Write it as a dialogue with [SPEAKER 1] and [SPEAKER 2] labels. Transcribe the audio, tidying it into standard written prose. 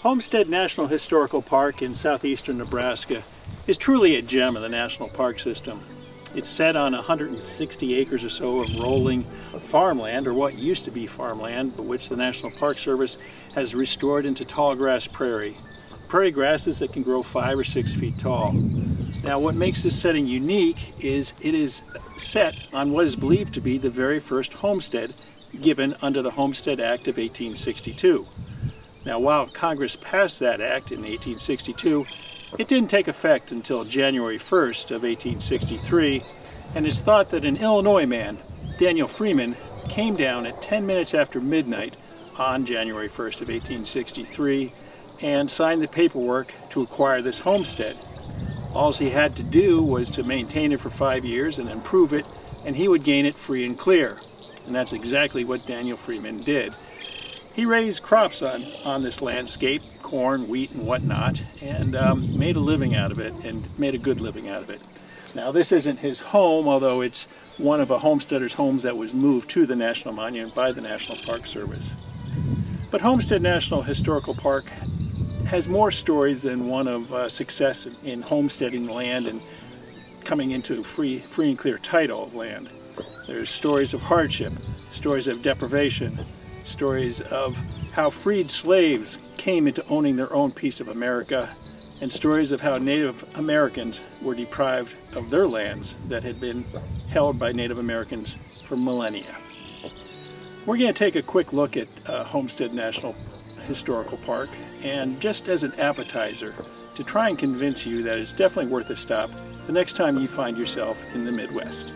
[SPEAKER 1] Homestead National Historical Park in southeastern Nebraska is truly a gem of the national park system. It's set on 160 acres or so of rolling farmland, or what used to be farmland, but which the National Park Service has restored into tall grass prairie. Prairie grasses that can grow 5 or 6 feet tall. Now, what makes this setting unique is it is set on what is believed to be the very first homestead given under the Homestead Act of 1862. Now, while Congress passed that act in 1862, it didn't take effect until January 1st of 1863, and it's thought that an Illinois man, Daniel Freeman, came down at 10 minutes after midnight on January 1st of 1863 and signed the paperwork to acquire this homestead. All he had to do was to maintain it for 5 years and improve it, and he would gain it free and clear. And that's exactly what Daniel Freeman did. He raised crops on this landscape, corn, wheat, and whatnot, and made a living out of it, and made a good living out of it. Now, this isn't his home, although it's one of a homesteader's homes that was moved to the National Monument by the National Park Service. But Homestead National Historical Park has more stories than one of success in homesteading land and coming into free and clear title of land. There's stories of hardship, stories of deprivation, stories of how freed slaves came into owning their own piece of America, and stories of how Native Americans were deprived of their lands that had been held by Native Americans for millennia. We're going to take a quick look at Homestead National Historical Park, and just as an appetizer to try and convince you that it's definitely worth a stop the next time you find yourself in the Midwest.